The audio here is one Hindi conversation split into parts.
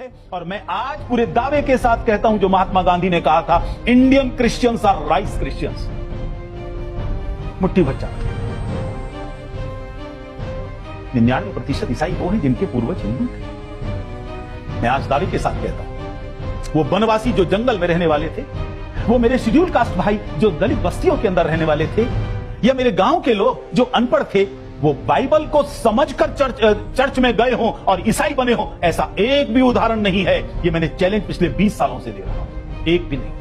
है और मैं आज पूरे दावे के साथ कहता हूं जो महात्मा गांधी ने कहा था, Indian Christians are rice Christians. मुट्ठी भर चावल। 99% ईसाई वो हैं जिनके पूर्वज हिंदू थे। मैं आज दावे के साथ कहता हूं, वो वनवासी जो जंगल में रहने वाले थे, वो मेरे शेड्यूल कास्ट भाई जो दलित बस्तियों के अंदर रहने वाले थे, या मेरे गांव के लोग जो अनपढ़ थे, वो बाइबल को समझकर चर्च में गए हों और ईसाई बने हों, ऐसा एक भी उदाहरण नहीं है। ये मैंने चैलेंज पिछले 20 सालों से दे रहा हूं, एक भी नहीं।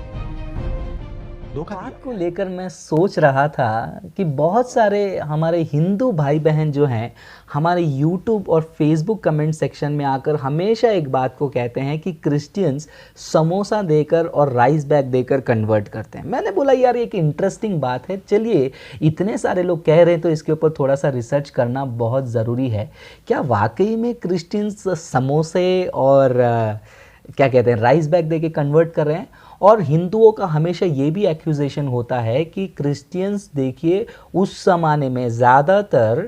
बात को लेकर मैं सोच रहा था कि बहुत सारे हमारे हिंदू भाई बहन जो हैं हमारे YouTube और Facebook कमेंट सेक्शन में आकर हमेशा एक बात को कहते हैं कि क्रिश्चियंस समोसा देकर और राइस बैग देकर कन्वर्ट करते हैं। मैंने बोला यार एक इंटरेस्टिंग बात है, चलिए इतने सारे लोग कह रहे हैं तो इसके ऊपर थोड़ा सा रिसर्च करना बहुत ज़रूरी है। क्या वाकई में क्रिश्चियंस समोसे और क्या कहते हैं राइस बैग देके कन्वर्ट कर रहे हैं? और हिंदुओं का हमेशा ये भी एक्यूजेशन होता है कि क्रिश्चियंस देखिए उस ज़माने में ज़्यादातर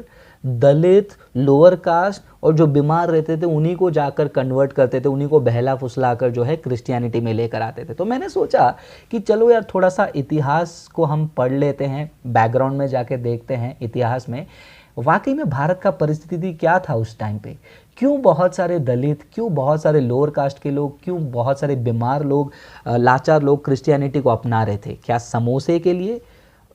दलित, लोअर कास्ट और जो बीमार रहते थे उन्हीं को जाकर कन्वर्ट करते थे, उन्हीं को बहला फुसला कर जो है क्रिश्चियनिटी में लेकर आते थे। तो मैंने सोचा कि चलो यार थोड़ा सा इतिहास को हम पढ़ लेते हैं, बैकग्राउंड में जाके देखते हैं इतिहास में वाकई में भारत का परिस्थिति क्या था उस टाइम पे। क्यों बहुत सारे दलित, क्यों बहुत सारे लोअर कास्ट के लोग, क्यों बहुत सारे बीमार लोग, लाचार लोग क्रिश्चियनिटी को अपना रहे थे? क्या समोसे के लिए,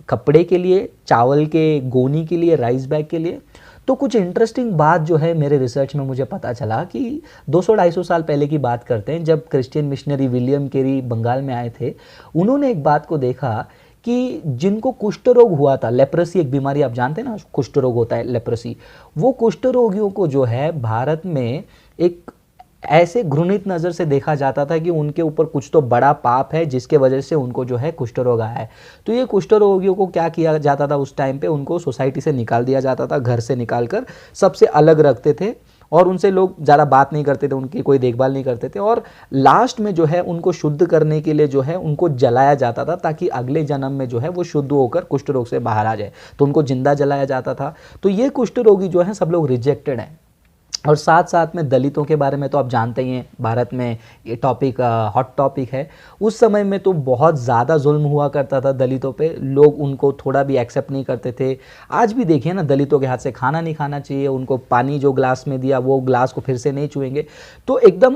कपड़े के लिए, चावल के गोनी के लिए, राइस बैग के लिए? तो कुछ इंटरेस्टिंग बात जो है मेरे रिसर्च में मुझे पता चला कि 200-250 साल पहले की बात करते हैं, जब Christian missionary William Carey Bengal में आए थे। उन्होंने एक बात को देखा कि जिनको कुष्ठ रोग हुआ था, लेप्रेसी एक बीमारी आप जानते हैं ना, कुष्ठ रोग होता है लेप्रेसी, वो कुष्ठ रोगियों को जो है भारत में एक ऐसे घृणित नज़र से देखा जाता था कि उनके ऊपर कुछ तो बड़ा पाप है जिसके वजह से उनको जो है कुष्ठ रोग आया है। तो ये कुष्ठ रोगियों को क्या किया जाता था उस टाइम पे, उनको सोसाइटी से निकाल दिया जाता था, घर से निकाल कर सबसे अलग रखते थे और उनसे लोग ज़्यादा बात नहीं करते थे, उनकी कोई देखभाल नहीं करते थे। और लास्ट में जो है उनको शुद्ध करने के लिए जो है उनको जलाया जाता था ताकि अगले जन्म में जो है वो शुद्ध होकर कुष्ठ रोग से बाहर आ जाए। तो उनको जिंदा जलाया जाता था। तो ये कुष्ठ रोगी जो है सब लोग रिजेक्टेड हैं। और साथ साथ में दलितों के बारे में तो आप जानते ही हैं, भारत में ये टॉपिक हॉट टॉपिक है। उस समय में तो बहुत ज़्यादा जुल्म हुआ करता था दलितों पे, लोग उनको थोड़ा भी एक्सेप्ट नहीं करते थे। आज भी देखिए ना, दलितों के हाथ से खाना नहीं खाना चाहिए, उनको पानी जो ग्लास में दिया वो ग्लास को फिर से नहीं छुएंगे। तो एकदम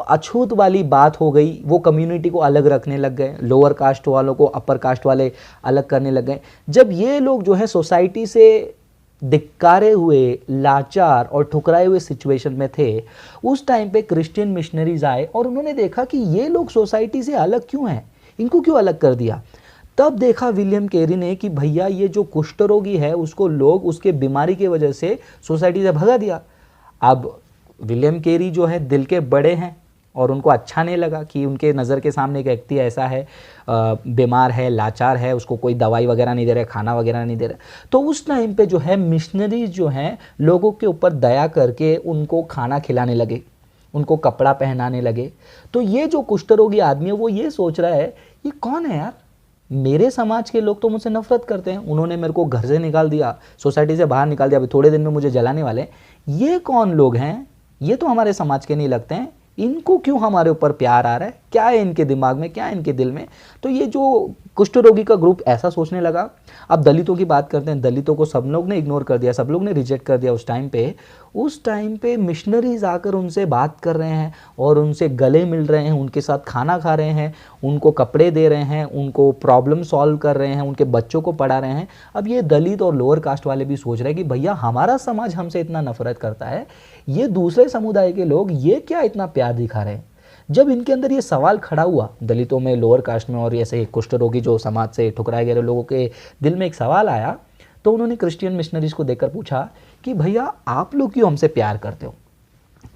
अछूत वाली बात हो गई। वो कम्युनिटी को अलग रखने लग गए, लोअर कास्ट वालों को अपर कास्ट वाले अलग करने लग गए। जब ये लोग जो है सोसाइटी से धिक्कारे हुए, लाचार और ठुकराए हुए सिचुएशन में थे, उस टाइम पे क्रिश्चियन मिशनरीज आए और उन्होंने देखा कि ये लोग सोसाइटी से अलग क्यों हैं, इनको क्यों अलग कर दिया। तब देखा विलियम कैरी ने कि भैया ये जो कुष्ठ रोगी है उसको लोग उसके बीमारी की वजह से सोसाइटी से भगा दिया। अब विलियम कैरी जो है दिल के बड़े हैं और उनको अच्छा नहीं लगा कि उनके नज़र के सामने एक व्यक्ति ऐसा है, बीमार है, लाचार है, उसको कोई दवाई वगैरह नहीं दे रहा, खाना वगैरह नहीं दे रहा। तो उस टाइम पे जो है मिशनरीज जो हैं लोगों के ऊपर दया करके उनको खाना खिलाने लगे, उनको कपड़ा पहनाने लगे। तो ये जो कुष्ठ रोगी आदमी है वो ये सोच रहा है ये कौन है यार, मेरे समाज के लोग तो मुझसे नफरत करते हैं, उन्होंने मेरे को घर से निकाल दिया, सोसाइटी से बाहर निकाल दिया, अभी थोड़े दिन में मुझे जलाने वाले। ये कौन लोग हैं, ये तो हमारे समाज के नहीं लगते हैं, इनको क्यों हमारे ऊपर प्यार आ रहा है, क्या है इनके दिमाग में, क्या है इनके दिल में। तो ये जो कुष्ठ रोगी का ग्रुप ऐसा सोचने लगा। अब दलितों की बात करते हैं, दलितों को सब लोग ने इग्नोर कर दिया, सब लोग ने रिजेक्ट कर दिया उस टाइम पे मिशनरीज आकर उनसे बात कर रहे हैं और उनसे गले मिल रहे हैं, उनके साथ खाना खा रहे हैं, उनको कपड़े दे रहे हैं, उनको प्रॉब्लम सॉल्व कर रहे हैं, उनके बच्चों को पढ़ा रहे हैं। अब ये दलित और लोअर कास्ट वाले भी सोच रहे हैं कि भैया हमारा समाज हमसे इतना नफरत करता है, ये दूसरे समुदाय के लोग ये क्या इतना प्यार दिखा रहे हैं। जब इनके अंदर ये सवाल खड़ा हुआ, दलितों में, लोअर कास्ट में और ऐसे कुष्ठ रोगी जो समाज से ठुकराए गए लोगों के दिल में एक सवाल आया, तो उन्होंने क्रिश्चियन मिशनरीज को देखकर पूछा कि भैया आप लोग क्यों हमसे प्यार करते हो।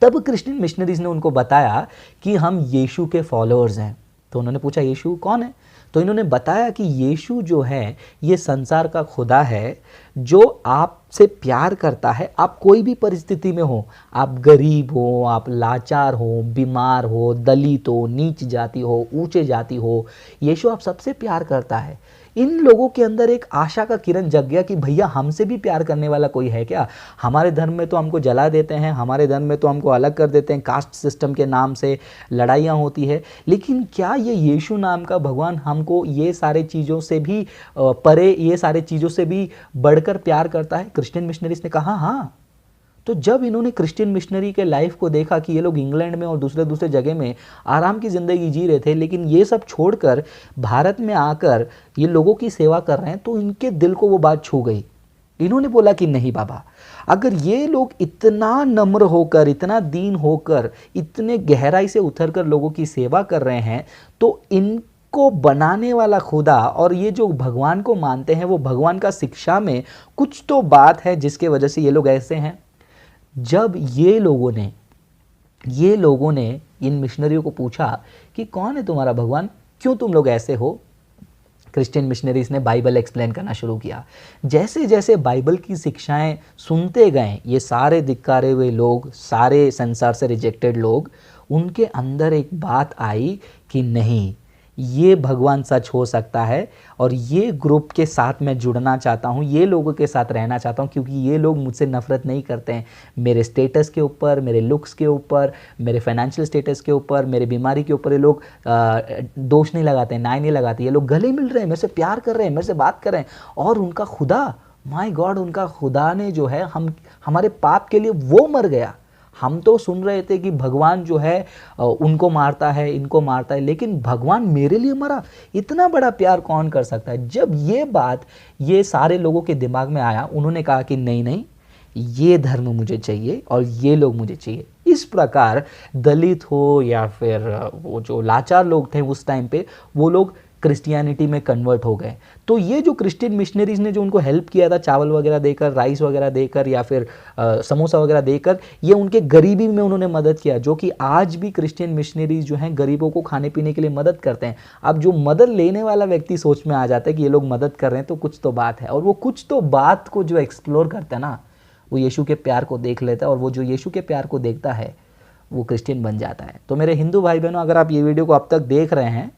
तब क्रिश्चियन मिशनरीज ने उनको बताया कि हम यीशु के फॉलोअर्स हैं। तो उन्होंने पूछा यीशु कौन है, तो इन्होंने बताया कि यीशु जो है ये संसार का खुदा है जो आपसे प्यार करता है। आप कोई भी परिस्थिति में हो, आप गरीब हो, आप लाचार हो, बीमार हो, दलित हो, नीच जाति हो, ऊंचे जाति हो, यीशु आप सबसे प्यार करता है। इन लोगों के अंदर एक आशा का किरण जग गया कि भैया हमसे भी प्यार करने वाला कोई है क्या। हमारे धर्म में तो हमको जला देते हैं, हमारे धर्म में तो हमको अलग कर देते हैं, कास्ट सिस्टम के नाम से लड़ाइयाँ होती है, लेकिन क्या ये यीशु नाम का भगवान हमको ये सारे चीज़ों से भी परे, ये सारे चीज़ों से भी बढ़कर प्यार करता है। क्रिश्चियन मिशनरीज ने कहा हाँ। तो जब इन्होंने क्रिश्चियन मिशनरी के लाइफ को देखा कि ये लोग इंग्लैंड में और दूसरे दूसरे जगह में आराम की ज़िंदगी जी रहे थे, लेकिन ये सब छोड़कर भारत में आकर ये लोगों की सेवा कर रहे हैं, तो इनके दिल को वो बात छू गई। इन्होंने बोला कि नहीं बाबा, अगर ये लोग इतना नम्र होकर, इतना दीन होकर, इतने गहराई से उतरकर लोगों की सेवा कर रहे हैं, तो इनको बनाने वाला खुदा और ये जो भगवान को मानते हैं वो भगवान का शिक्षा में कुछ तो बात है जिसके वजह से ये लोग ऐसे हैं। जब ये लोगों ने इन मिशनरियों को पूछा कि कौन है तुम्हारा भगवान, क्यों तुम लोग ऐसे हो, क्रिश्चियन मिशनरीज ने बाइबल एक्सप्लेन करना शुरू किया। जैसे जैसे बाइबल की शिक्षाएं सुनते गए ये सारे धिक्कारे हुए लोग, सारे संसार से रिजेक्टेड लोग, उनके अंदर एक बात आई कि नहीं, ये भगवान सच हो सकता है और ये ग्रुप के साथ मैं जुड़ना चाहता हूँ, ये लोगों के साथ रहना चाहता हूँ, क्योंकि ये लोग मुझसे नफरत नहीं करते हैं मेरे स्टेटस के ऊपर, मेरे लुक्स के ऊपर, मेरे फाइनेंशियल स्टेटस के ऊपर, मेरे बीमारी के ऊपर ये लोग दोष नहीं लगाते हैं, न्याय नहीं लगाते। ये लोग गले मिल रहे हैं, मेरे से प्यार कर रहे हैं, मेरे से बात कर रहे हैं, और उनका खुदा, माय गॉड, उनका खुदा ने जो है हमारे पाप के लिए वो मर गया। हम तो सुन रहे थे कि भगवान जो है उनको मारता है, इनको मारता है, लेकिन भगवान मेरे लिए मरा, इतना बड़ा प्यार कौन कर सकता है। जब ये बात ये सारे लोगों के दिमाग में आया, उन्होंने कहा कि नहीं नहीं, ये धर्म मुझे चाहिए और ये लोग मुझे चाहिए। इस प्रकार दलित हो या फिर वो जो लाचार लोग थे उस टाइम पे, वो लोग क्रिश्चियनिटी में कन्वर्ट हो गए। तो ये जो क्रिश्चियन मिशनरीज ने जो उनको हेल्प किया था, चावल वगैरह देकर, राइस वगैरह देकर या फिर समोसा वगैरह देकर, ये उनके गरीबी में उन्होंने मदद किया, जो कि आज भी क्रिश्चियन मिशनरीज जो हैं गरीबों को खाने पीने के लिए मदद करते हैं। अब जो मदद लेने वाला व्यक्ति सोच में आ जाता है कि ये लोग मदद कर रहे हैं तो कुछ तो बात है, और वो कुछ तो बात को जो एक्सप्लोर करता है ना, वो यीशु के प्यार को देख लेता है, और वो जो यीशु के प्यार को देखता है वो क्रिश्चियन बन जाता है। तो मेरे हिंदू भाई बहनों, अगर आप ये वीडियो को अब तक देख रहे हैं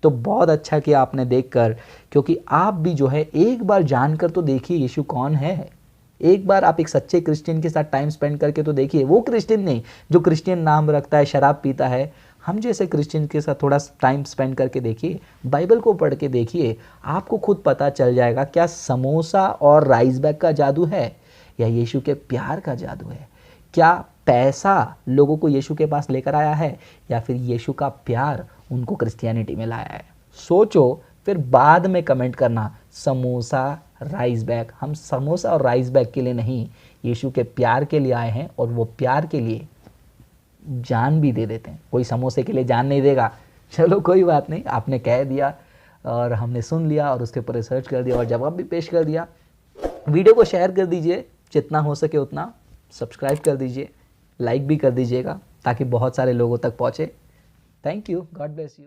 तो बहुत अच्छा किया आपने देखकर, क्योंकि आप भी जो है एक बार जानकर तो देखिए यीशु कौन है। एक बार आप एक सच्चे क्रिश्चियन के साथ टाइम स्पेंड करके तो देखिए, वो क्रिश्चियन नहीं जो क्रिश्चियन नाम रखता है, शराब पीता है। हम जैसे क्रिश्चियन के साथ थोड़ा टाइम स्पेंड करके देखिए, बाइबल को पढ़ के देखिए, आपको खुद पता चल जाएगा क्या समोसा और राइस बैग का जादू है या यीशु के प्यार का जादू है। क्या पैसा लोगों को यीशु के पास लेकर आया है या फिर यीशु का प्यार उनको क्रिश्चियनिटी में लाया है। सोचो, फिर बाद में कमेंट करना समोसा राइस बैग। हम समोसा और राइस बैग के लिए नहीं, यीशु के प्यार के लिए आए हैं, और वो प्यार के लिए जान भी दे देते हैं। कोई समोसे के लिए जान नहीं देगा, चलो कोई बात नहीं, आपने कह दिया और हमने सुन लिया और उसके ऊपर रिसर्च कर दिया और जवाब भी पेश कर दिया। वीडियो को शेयर कर दीजिए जितना हो सके उतना, सब्सक्राइब कर दीजिए, लाइक भी कर दीजिएगा ताकि बहुत सारे लोगों तक पहुँचे। Thank you, God bless you.